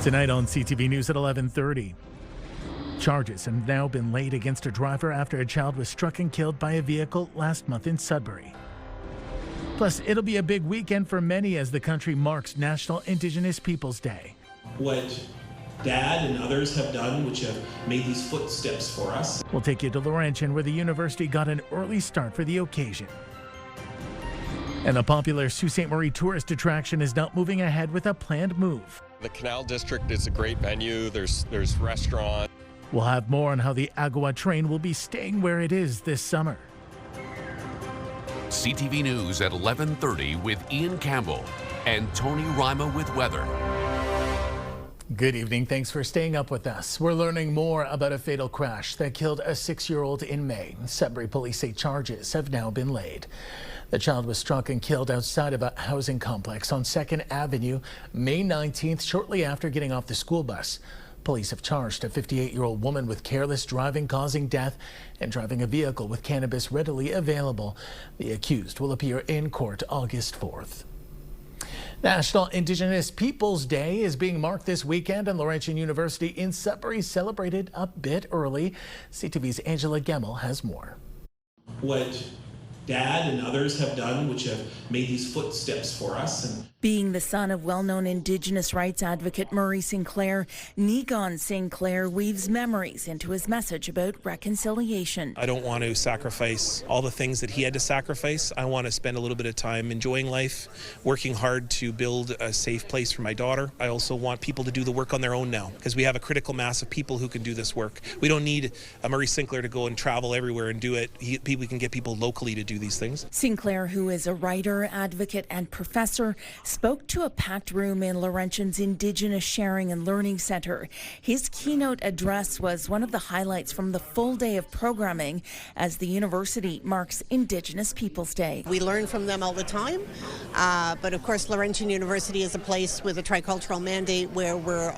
Tonight on CTV News at 11:30. Charges have now been laid against a driver after a child was struck and killed by a vehicle last month in Sudbury. Plus, it'll be a big weekend for many as the country marks National Indigenous Peoples Day. What Dad and others have done, which have made these footsteps for us. We'll take you to Laurentian, where the university got an early start for the occasion. And the popular Sault Ste. Marie tourist attraction is not moving ahead with a planned move. The Canal District is a great venue. There's restaurants. We'll have more on how the Agua train will be staying where it is this summer. CTV News at 11:30 with Ian Campbell and Tony Rima with weather. Good evening. Thanks for staying up with us. We're learning more about a fatal crash that killed a 6-year-old in May. Sudbury police say charges have now been laid. The child was struck and killed outside of a housing complex on 2nd Avenue, May 19th, shortly after getting off the school bus. Police have charged a 58-year-old woman with careless driving causing death and driving a vehicle with cannabis readily available. The accused will appear in court August 4th. National Indigenous Peoples Day is being marked this weekend, and Laurentian University in Sudbury celebrated a bit early. CTV's Angela Campbell has more. What Dad and others have done, which have made these footsteps for us. Being the son of well-known Indigenous rights advocate Murray Sinclair, Negon Sinclair weaves memories into his message about reconciliation. I don't want to sacrifice all the things that he had to sacrifice. I want to spend a little bit of time enjoying life, working hard to build a safe place for my daughter. I also want people to do the work on their own now, because we have a critical mass of people who can do this work. We don't need a Murray Sinclair to go and travel everywhere and do it. We can get people locally to do these things. Sinclair, who is a writer, advocate, and professor, spoke to a packed room in Laurentian's Indigenous Sharing and Learning Centre. His keynote address was one of the highlights from the full day of programming as the university marks Indigenous Peoples Day. We learn from them all the time, but of course Laurentian University is a place with a tricultural mandate where we're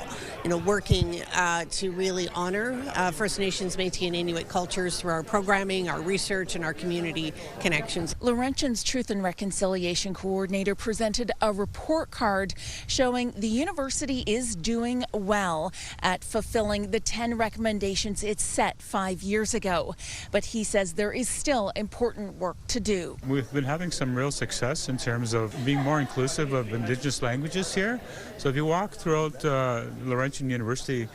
working to really honor First Nations, Métis and Inuit cultures through our programming, our research and our community connections. Laurentian's Truth and Reconciliation Coordinator presented a report card showing the university is doing well at fulfilling the 10 recommendations it set 5 years ago. But he says there is still important work to do. We've been having some real success in terms of being more inclusive of Indigenous languages here. So if you walk throughout Laurentian University,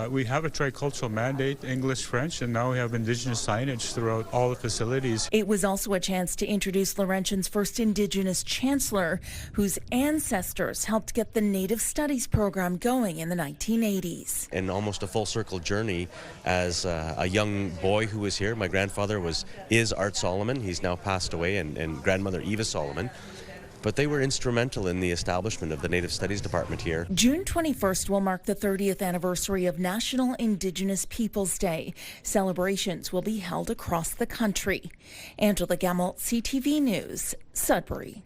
we have a tricultural mandate, English, French, and now we have Indigenous signage throughout all the facilities. It was also a chance to introduce Laurentian's first Indigenous chancellor, whose ancestors helped get the Native Studies program going in the 1980s. And almost a full circle journey as a young boy who was here. My grandfather is Art Solomon. He's now passed away, and grandmother Eva Solomon. But they were instrumental in the establishment of the Native Studies Department here. June 21st will mark the 30th anniversary of National Indigenous Peoples Day. Celebrations will be held across the country. Angela Campbell, CTV News, Sudbury.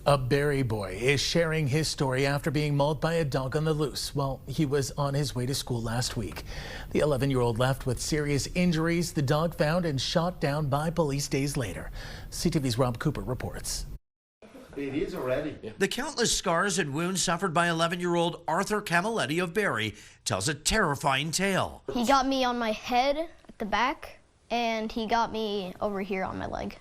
A Barrie boy is sharing his story after being mauled by a dog on the loose while he was on his way to school last week. The 11-year-old left with serious injuries. The dog found and shot down by police days later. CTV's Rob Cooper reports. It is already. The countless scars and wounds suffered by 11-year-old Arthur Camilletti of Barrie tells a terrifying tale. He got me on my head at the back, and he got me over here on my leg,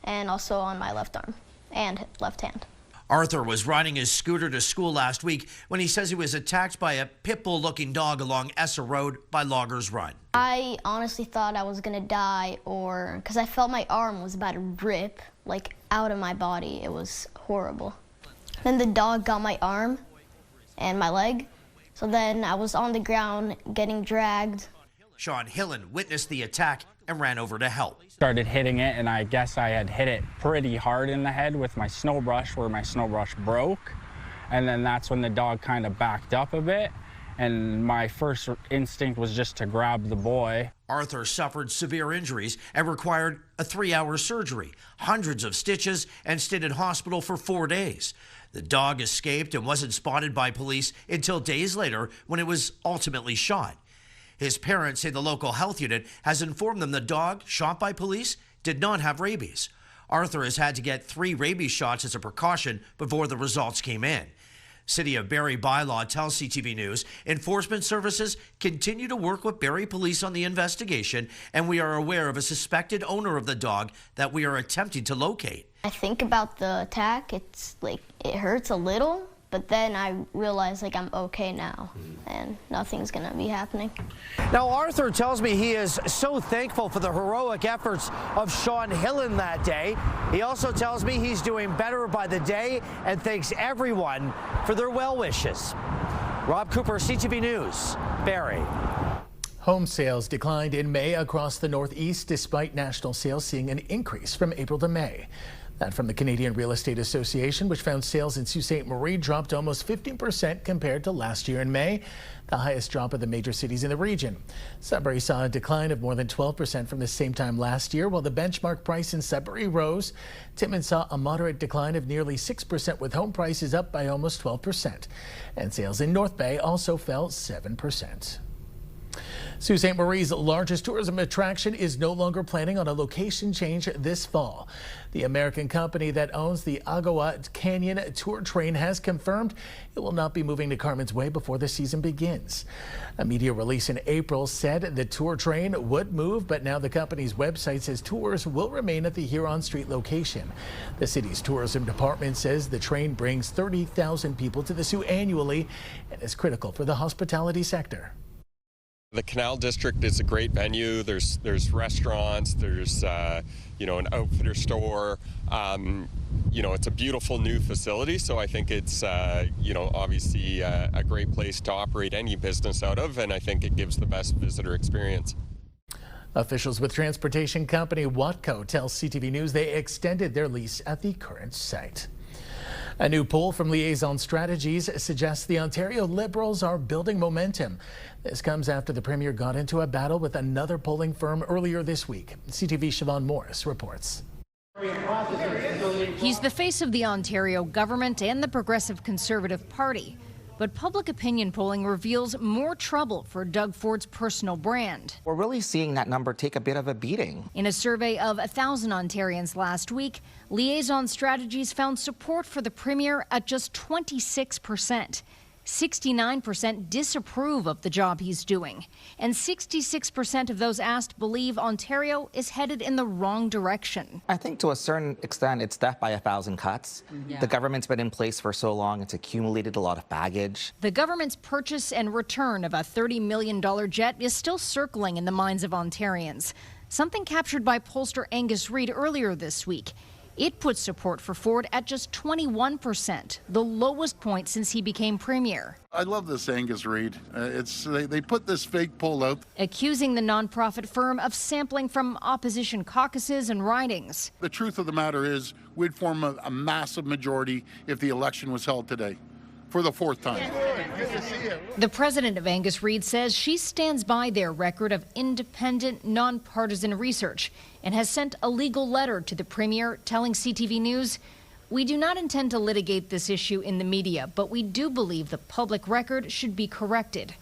and also on my left arm and left hand. Arthur was riding his scooter to school last week when he says he was attacked by a pit bull looking dog along Essa Road by Loggers Run. I honestly thought I was gonna die, because I felt my arm was about to rip like out of my body. It was horrible. Then the dog got my arm and my leg, so then I was on the ground getting dragged. Sean Hillen witnessed the attack and ran over to help. Started hitting it, and I guess I had hit it pretty hard in the head with my snow brush, where my snow brush broke. And then that's when the dog kind of backed up a bit, and my first instinct was just to grab the boy. Arthur suffered severe injuries and required a 3-hour surgery, hundreds of stitches, and stayed in hospital for 4 days. The dog escaped and wasn't spotted by police until days later when it was ultimately shot. His parents say the local health unit has informed them the dog, shot by police, did not have rabies. Arthur has had to get 3 rabies shots as a precaution before the results came in. City of Barrie bylaw tells CTV News enforcement services continue to work with Barrie Police on the investigation, and we are aware of a suspected owner of the dog that we are attempting to locate. I think about the attack, it's like it hurts a little, but then I realize like I'm okay now and nothing's gonna be happening. Now Arthur tells me he is so thankful for the heroic efforts of Sean Hillen that day. He also tells me he's doing better by the day and thanks everyone for their well wishes. Rob Cooper, CTV News, Barrie. Home sales declined in May across the Northeast despite national sales seeing an increase from April to May. That from the Canadian Real Estate Association, which found sales in Sault Ste. Marie dropped almost 15% compared to last year in May, the highest drop of the major cities in the region. Sudbury saw a decline of more than 12% from the same time last year, while the benchmark price in Sudbury rose. Timmins saw a moderate decline of nearly 6%, with home prices up by almost 12%. And sales in North Bay also fell 7%. Sault Ste. Marie's largest tourism attraction is no longer planning on a location change this fall. The American company that owns the Agua Canyon tour train has confirmed it will not be moving to Carmen's Way before the season begins. A media release in April said the tour train would move, but now the company's website says tours will remain at the Huron Street location. The city's tourism department says the train brings 30,000 people to the Soo annually and is critical for the hospitality sector. The Canal District is a great venue. There's restaurants, there's an outfitter store. It's a beautiful new facility, so I think it's obviously a great place to operate any business out of, and I think it gives the best visitor experience. Officials with transportation company Watco tell CTV News they extended their lease at the current site. A new poll from Liaison Strategies suggests the Ontario Liberals are building momentum. This comes after the Premier got into a battle with another polling firm earlier this week. CTV's Siobhan Morris reports. He's the face of the Ontario government and the Progressive Conservative Party. But public opinion polling reveals more trouble for Doug Ford's personal brand. We're really seeing that number take a bit of a beating. In a survey of 1,000 Ontarians last week, Liaison Strategies found support for the Premier at just 26%. 69% disapprove of the job he's doing, and 66% of those asked believe Ontario is headed in the wrong direction. I think to a certain extent it's death by 1,000 cuts. The government's been in place for so long, it's accumulated a lot of baggage. The government's purchase and return of a $30 million jet is still circling in the minds of Ontarians, something captured by pollster Angus Reid earlier this week. It puts support for Ford at just 21%, the lowest point since he became Premier. I love this Angus Reid. They put this fake poll out, accusing the nonprofit firm of sampling from opposition caucuses and ridings. The truth of the matter is we'd form a massive majority if the election was held today. For the fourth time. The president of Angus Reid says she stands by their record of independent, nonpartisan research and has sent a legal letter to the Premier telling CTV News, "We do not intend to litigate this issue in the media, but we do believe the public record should be corrected."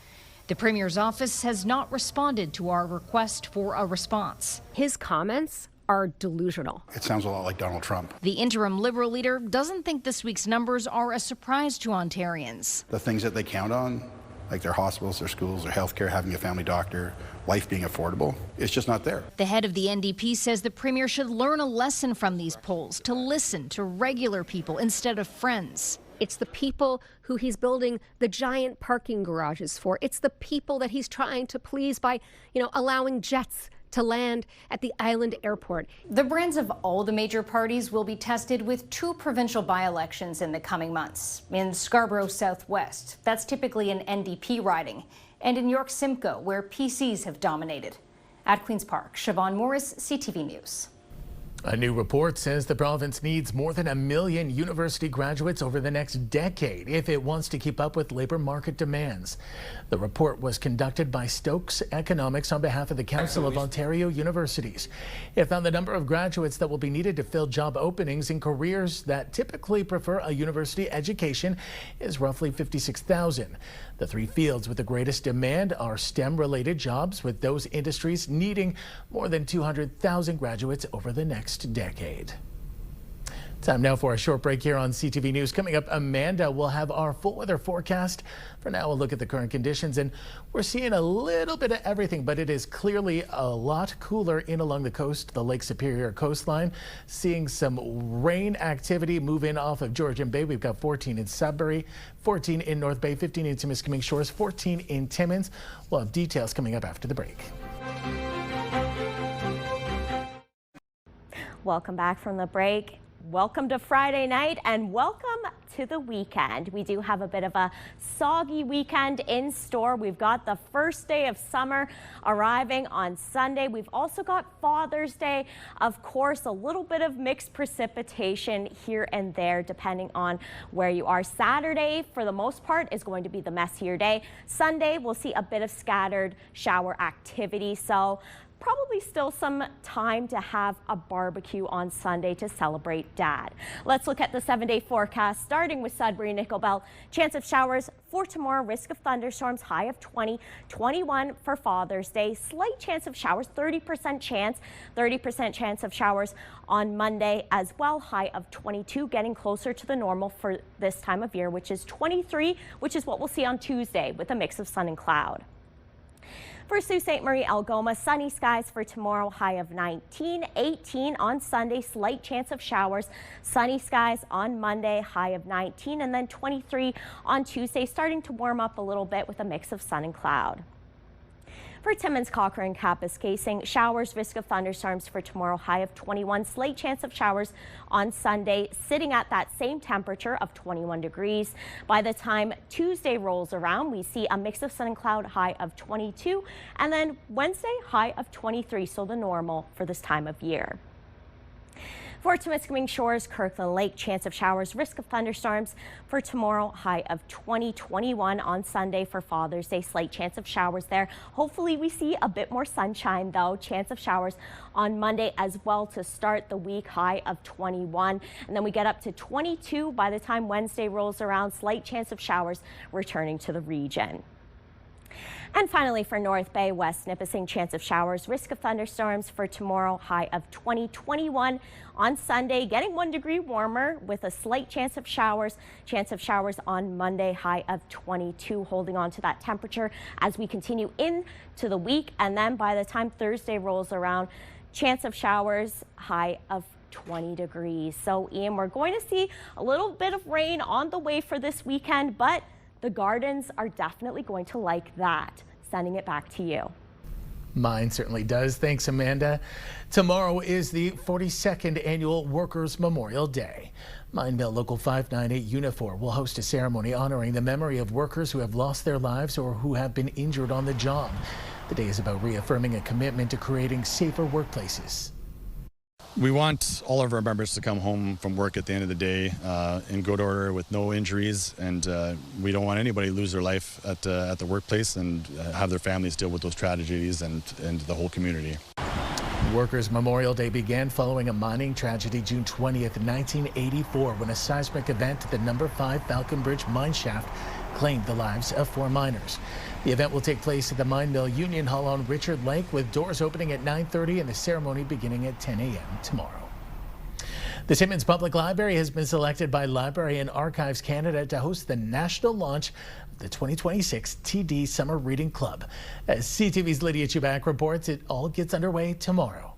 The Premier's office has not responded to our request for a response. His comments are delusional. It sounds a lot like Donald Trump. The interim Liberal leader doesn't think this week's numbers are a surprise to Ontarians. The things that they count on, like their hospitals, their schools, their health care, having a family doctor, life being affordable, it's just not there. The head of the NDP says the Premier should learn a lesson from these polls, to listen to regular people instead of friends. It's the people who he's building the giant parking garages for. It's the people that he's trying to please by, allowing jets to land at the island airport. The brands of all the major parties will be tested with 2 provincial by-elections in the coming months. In Scarborough Southwest, that's typically an NDP riding, and in York Simcoe, where PCs have dominated. At Queen's Park, Siobhan Morris, CTV News. A new report says the province needs more than 1 million university graduates over the next decade if it wants to keep up with labor market demands. The report was conducted by Stokes Economics on behalf of the Council of Ontario Universities. It found the number of graduates that will be needed to fill job openings in careers that typically prefer a university education is roughly 56,000. The 3 fields with the greatest demand are STEM-related jobs, with those industries needing more than 200,000 graduates over the next decade. Time now for a short break here on CTV News. Coming up, Amanda will have our full weather forecast. For now, we'll look at the current conditions, and we're seeing a little bit of everything, but it is clearly a lot cooler in along the coast, the Lake Superior coastline. Seeing some rain activity move in off of Georgian Bay. We've got 14 in Sudbury, 14 in North Bay, 15 in Timiskaming Shores, 14 in Timmins. We'll have details coming up after the break. Welcome back from the break. Welcome to Friday night and welcome to the weekend. We do have a bit of a soggy weekend in store. We've got the first day of summer arriving on Sunday. We've also got Father's Day. Of course, a little bit of mixed precipitation here and there depending on where you are. Saturday, for the most part, is going to be the messier day. Sunday, we'll see a bit of scattered shower activity. So probably still some time to have a barbecue on Sunday to celebrate Dad. Let's look at the 7-day forecast, starting with Sudbury, Nickel Belt. Chance of showers for tomorrow, risk of thunderstorms, high of 20, 21 for Father's Day. Slight chance of showers, 30% chance of showers on Monday as well, high of 22, getting closer to the normal for this time of year, which is 23, which is what we'll see on Tuesday with a mix of sun and cloud. For Sault Ste. Marie, Algoma, sunny skies for tomorrow, high of 19, 18 on Sunday, slight chance of showers, sunny skies on Monday, high of 19, and then 23 on Tuesday, starting to warm up a little bit with a mix of sun and cloud. For Timmins, Cochrane, Kapuskasing, showers, risk of thunderstorms for tomorrow, high of 21, slight chance of showers on Sunday, sitting at that same temperature of 21 degrees. By the time Tuesday rolls around, we see a mix of sun and cloud, high of 22, and then Wednesday, high of 23, so the normal for this time of year. For Timiskaming Shores, Kirkland Lake, chance of showers, risk of thunderstorms for tomorrow, high of 20, 21 on Sunday for Father's Day, slight chance of showers there. Hopefully we see a bit more sunshine though, chance of showers on Monday as well to start the week, high of 21. And then we get up to 22 by the time Wednesday rolls around, slight chance of showers returning to the region. And finally, for North Bay, West Nipissing, chance of showers, risk of thunderstorms for tomorrow, high of 20, 21 on Sunday, getting 1 degree warmer with a slight chance of showers on Monday, high of 22, holding on to that temperature as we continue into the week. And then by the time Thursday rolls around, chance of showers, high of 20 degrees. So Ian, we're going to see a little bit of rain on the way for this weekend, but the gardens are definitely going to like that. Sending it back to you. Mine certainly does. Thanks, Amanda. Tomorrow is the 42nd annual Workers' Memorial Day. Mine Mill Local 598 Unifor will host a ceremony honoring the memory of workers who have lost their lives or who have been injured on the job. The day is about reaffirming a commitment to creating safer workplaces. We want all of our members to come home from work at the end of the day in good order with no injuries, and we don't want anybody to lose their life at the workplace and have their families deal with those tragedies and the whole community. Workers' Memorial Day began following a mining tragedy June 20th, 1984, when a seismic event at the No. 5 Falcon Bridge mine shaft claimed the lives of 4 miners. The event will take place at the Mine Mill Union Hall on Richard Lake, with doors opening at 9:30 and the ceremony beginning at 10 a.m. tomorrow. The Timmins Public Library has been selected by Library and Archives Canada to host the national launch of the 2026 TD Summer Reading Club. As CTV's Lydia Chubak reports, it all gets underway tomorrow.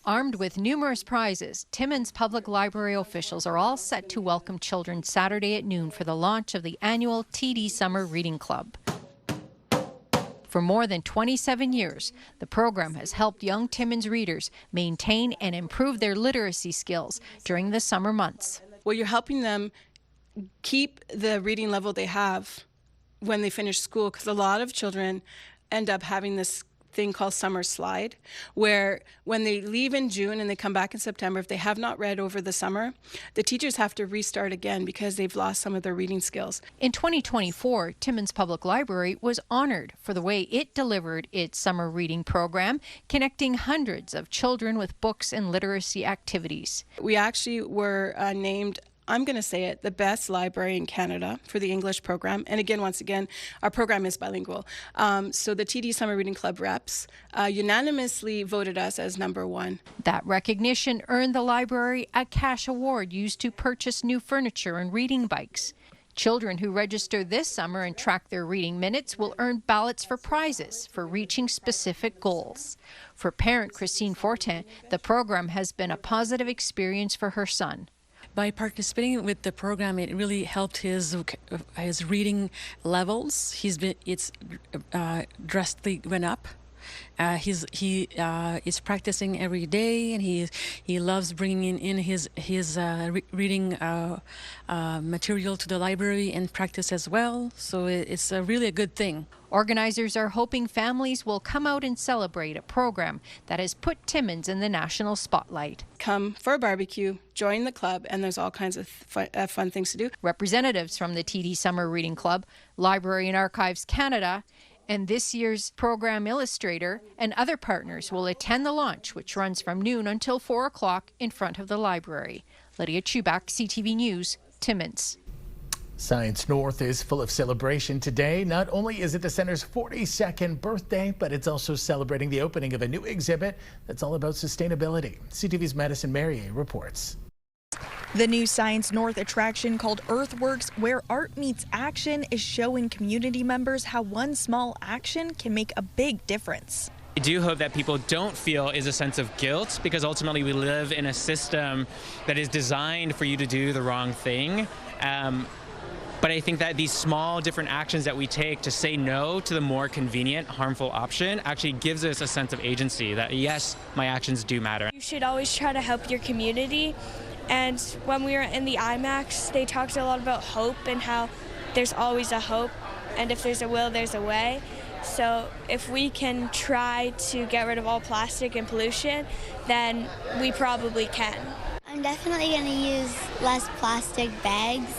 Armed with numerous prizes, Timmins Public Library officials are all set to welcome children Saturday at noon for the launch of the annual TD Summer Reading Club. For more than 27 years, the program has helped young Timmins readers maintain and improve their literacy skills during the summer months. Well, you're helping them keep the reading level they have when they finish school, because a lot of children end up having this thing called summer slide, where when they leave in June and they come back in September, if they have not read over the summer, the teachers have to restart again because they've lost some of their reading skills. In 2024, Timmins Public Library was honored for the way it delivered its summer reading program, connecting hundreds of children with books and literacy activities. We actually were named I'm going to say it, the best library in Canada for the English program. And again, once again, our program is bilingual. So the TD Summer Reading Club reps unanimously voted us as #1. That recognition earned the library a cash award used to purchase new furniture and reading bikes. Children who register this summer and track their reading minutes will earn ballots for prizes for reaching specific goals. For parent Christine Fortin, the program has been a positive experience for her son. By participating with the program, it really helped his reading levels. It's drastically went up. He is practicing every day, and he loves bringing in his reading material to the library and practice as well. So it's really a good thing. Organizers are hoping families will come out and celebrate a program that has put Timmins in the national spotlight. Come for a barbecue, join the club, and there's all kinds of fun things to do. Representatives from the TD Summer Reading Club, Library and Archives Canada, and this year's program illustrator and other partners will attend the launch, which runs from noon until 4 o'clock in front of the library. Lydia Chubak, CTV News, Timmins. Science North is full of celebration today. Not only is it the center's 42nd birthday, but it's also celebrating the opening of a new exhibit that's all about sustainability. CTV's Madison Merrier reports. The new Science North attraction called Earthworks, where art meets action, is showing community members how one small action can make a big difference. I do hope that people don't feel is a sense of guilt, because ultimately we live in a system that is designed for you to do the wrong thing. But I think that these small different actions that we take to say no to the more convenient, harmful option actually gives us a sense of agency that, yes, my actions do matter. You should always try to help your community. And when we were in the IMAX, they talked a lot about hope and how there's always a hope. And if there's a will, there's a way. So if we can try to get rid of all plastic and pollution, then we probably can. I'm definitely going to use less plastic bags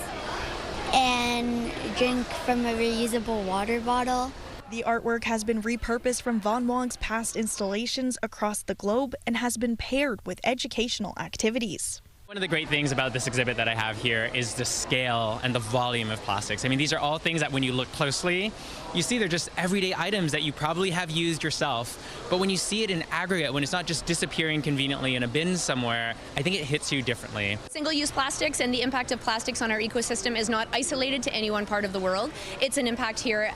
and drink from a reusable water bottle. The artwork has been repurposed from Von Wong's past installations across the globe and has been paired with educational activities. One of the great things about this exhibit that I have here is the scale and the volume of plastics. I mean, these are all things that when you look closely, you see they're just everyday items that you probably have used yourself. But when you see it in aggregate, when it's not just disappearing conveniently in a bin somewhere, I think it hits you differently. Single-use plastics and the impact of plastics on our ecosystem is not isolated to any one part of the world. It's an impact here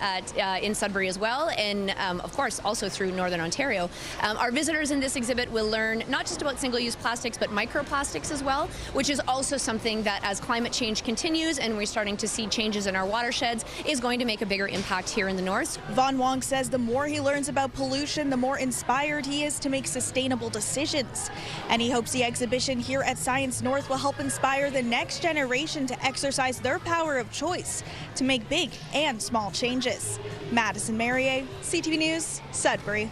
in Sudbury as well, and of course also through Northern Ontario. Our visitors in this exhibit will learn not just about single-use plastics, but microplastics as well, which is also something that as climate change continues and we're starting to see changes in our watersheds is going to make a bigger impact here in the north. Von Wong says the more he learns about pollution, the more inspired he is to make sustainable decisions. And he hopes the exhibition here at Science North will help inspire the next generation to exercise their power of choice to make big and small changes. Madison Merrier, CTV News, Sudbury.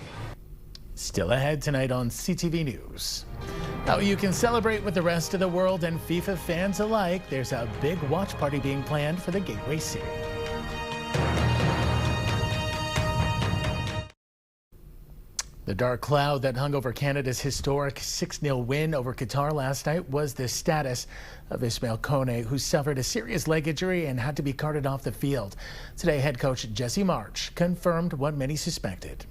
Still ahead tonight on CTV News. How you can celebrate with the rest of the world and FIFA fans alike. There's a big watch party being planned for the Gateway City. The dark cloud that hung over Canada's historic 6-0 win over Qatar last night was the status of Ismail Kone, who suffered a serious leg injury and had to be carted off the field. Today, head coach Jesse March confirmed what many suspected.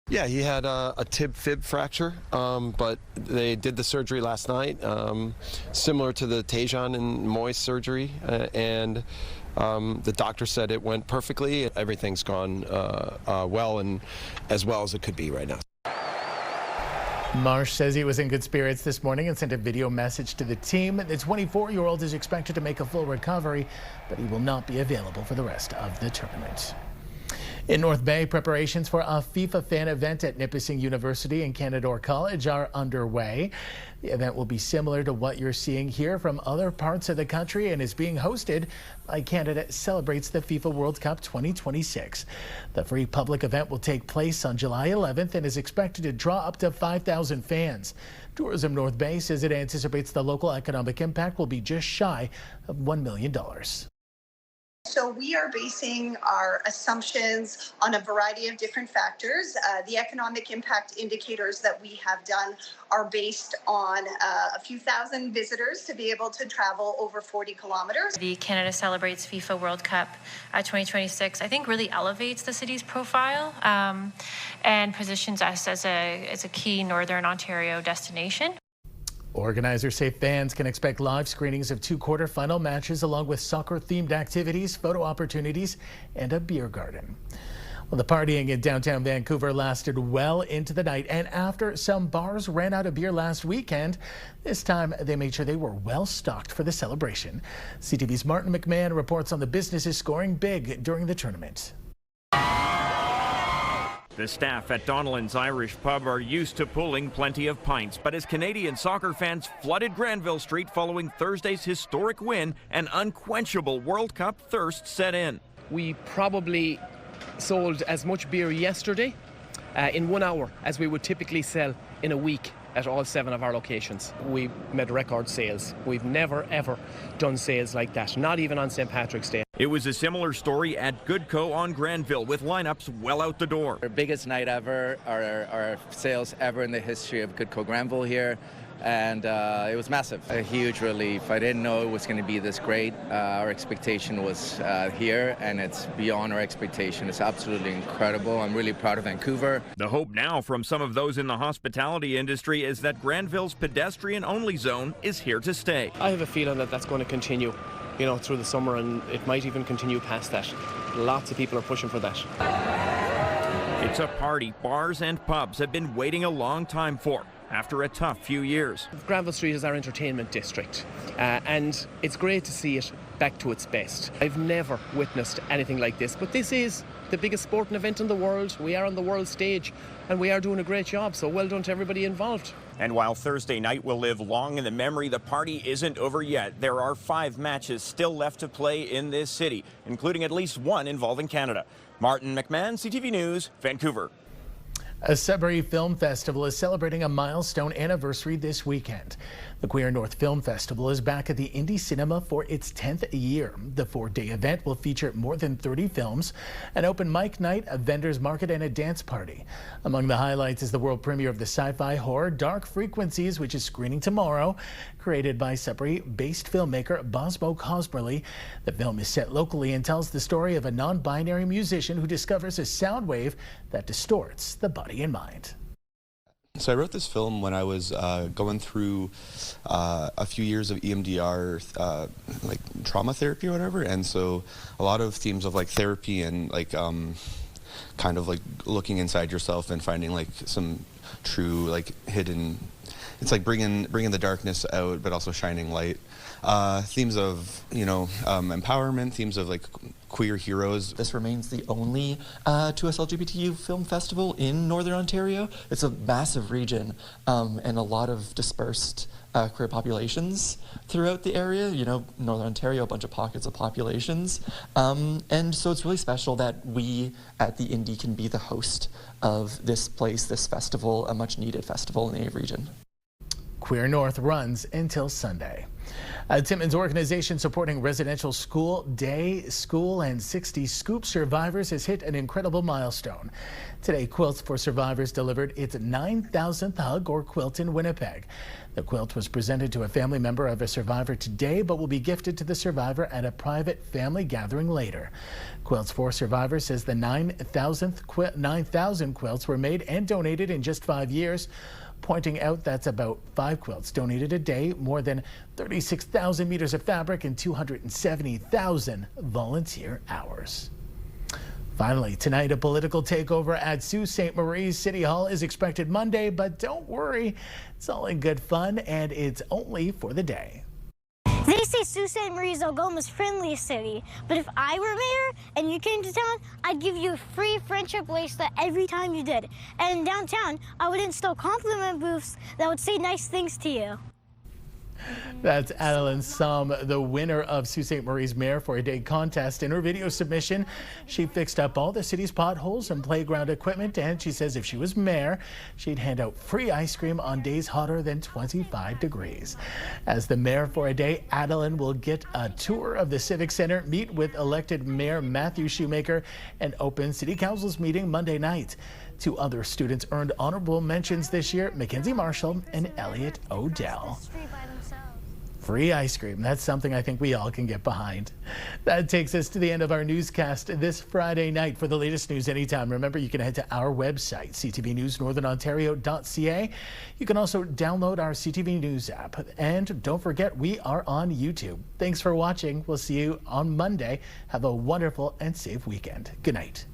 Yeah, he had a tib-fib fracture, but they did the surgery last night, similar to the Tejan and Moyes surgery, and the doctor said it went perfectly. Everything's gone well, and as well as it could be right now. Marsh says he was in good spirits this morning and sent a video message to the team. The 24-year-old is expected to make a full recovery, but he will not be available for the rest of the tournament. In North Bay, preparations for a FIFA fan event at Nipissing University and Canadore College are underway. The event will be similar to what you're seeing here from other parts of the country and is being hosted by Canada Celebrates the FIFA World Cup 2026. The free public event will take place on July 11th and is expected to draw up to 5,000 fans. Tourism North Bay says it anticipates the local economic impact will be just shy of $1 million. So we are basing our assumptions on a variety of different factors. The economic impact indicators that we have done are based on a few thousand visitors to be able to travel over 40 kilometers. The Canada Celebrates FIFA World Cup 2026, I think, really elevates the city's profile and positions us as a key Northern Ontario destination. Organizers say fans can expect live screenings of 2 quarterfinal matches along with soccer-themed activities, photo opportunities, and a beer garden. Well, the partying in downtown Vancouver lasted well into the night, and after some bars ran out of beer last weekend, this time they made sure they were well stocked for the celebration. CTV's Martin McMahon reports on the businesses scoring big during the tournament. The staff at Donnellan's Irish Pub are used to pulling plenty of pints, but as Canadian soccer fans flooded Granville Street following Thursday's historic win, an unquenchable World Cup thirst set in. We probably sold as much beer yesterday in 1 hour as we would typically sell in a week at all 7 of our locations. We made record sales. We've never, ever done sales like that, not even on St. Patrick's Day. It was a similar story at Goodco on Granville, with lineups well out the door. Our biggest night ever, our sales ever in the history of Goodco Granville here, and it was massive. A huge relief. I didn't know it was going to be this great. Our expectation was here, and it's beyond our expectation. It's absolutely incredible. I'm really proud of Vancouver. The hope now from some of those in the hospitality industry is that Granville's pedestrian-only zone is here to stay. I have a feeling that that's going to continue, you know, through the summer, and it might even continue past that. Lots of people are pushing for that. It's a party bars and pubs have been waiting a long time for, after a tough few years. Granville Street is our entertainment district, and it's great to see it back to its best. I've never witnessed anything like this, but this is the biggest sporting event in the world. We are on the world stage, and we are doing a great job, so well done to everybody involved. And while Thursday night will live long in the memory, the party isn't over yet. There are 5 matches still left to play in this city, including at least 1 involving Canada. Martin McMahon, CTV News, Vancouver. A Sudbury Film Festival is celebrating a milestone anniversary this weekend. The Queer North Film Festival is back at the Indie Cinema for its 10th year. The 4-day event will feature more than 30 films, an open mic night, a vendor's market, and a dance party. Among the highlights is the world premiere of the sci-fi horror Dark Frequencies, which is screening tomorrow. Created by Sudbury-based filmmaker Bosmo Cosmerly, the film is set locally and tells the story of a non-binary musician who discovers a sound wave that distorts the body and mind. So I wrote this film when I was going through a few years of EMDR, like trauma therapy or whatever, and so a lot of themes of like therapy and like kind of like looking inside yourself and finding like some true like hidden. It's like bringing the darkness out, but also shining light. Themes of, you know, empowerment, themes of like queer heroes. This remains the only 2S LGBTQ film festival in Northern Ontario. It's a massive region and a lot of dispersed queer populations throughout the area. You know, Northern Ontario, a bunch of pockets of populations. And so it's really special that we at the Indie can be the host of this place, this festival, a much needed festival in the region. Queer North runs until Sunday. A Timmins organization supporting residential school, day, school, and 60 Scoop survivors has hit an incredible milestone. Today, Quilts for Survivors delivered its 9,000th hug or quilt in Winnipeg. The quilt was presented to a family member of a survivor today, but will be gifted to the survivor at a private family gathering later. Quilts for Survivors says the 9,000 quilts were made and donated in just 5 years, pointing out that's about 5 quilts donated a day, more than 36,000 meters of fabric, and 270,000 volunteer hours. Finally, tonight, a political takeover at Sault Ste. Marie's City Hall is expected Monday, but don't worry, it's all in good fun, and it's only for the day. They say Sault Ste. Marie is Algoma's friendliest city, but if I were mayor and you came to town, I'd give you a free friendship bracelet every time you did. And in downtown, I would install compliment booths that would say nice things to you. That's Adeline Sum, the winner of Sault Ste. Marie's Mayor for a Day contest. In her video submission, she fixed up all the city's potholes and playground equipment, and she says if she was mayor, she'd hand out free ice cream on days hotter than 25 degrees. As the mayor for a day, Adeline will get a tour of the Civic Center, meet with elected Mayor Matthew Shoemaker, and open City Council's meeting Monday night. Two other students earned honorable mentions this year, Mackenzie Marshall and Elliot Odell. Free ice cream. That's something I think we all can get behind. That takes us to the end of our newscast this Friday night. For the latest news anytime, remember you can head to our website, ctvnewsnorthernontario.ca. You can also download our CTV News app. And don't forget, we are on YouTube. Thanks for watching. We'll see you on Monday. Have a wonderful and safe weekend. Good night.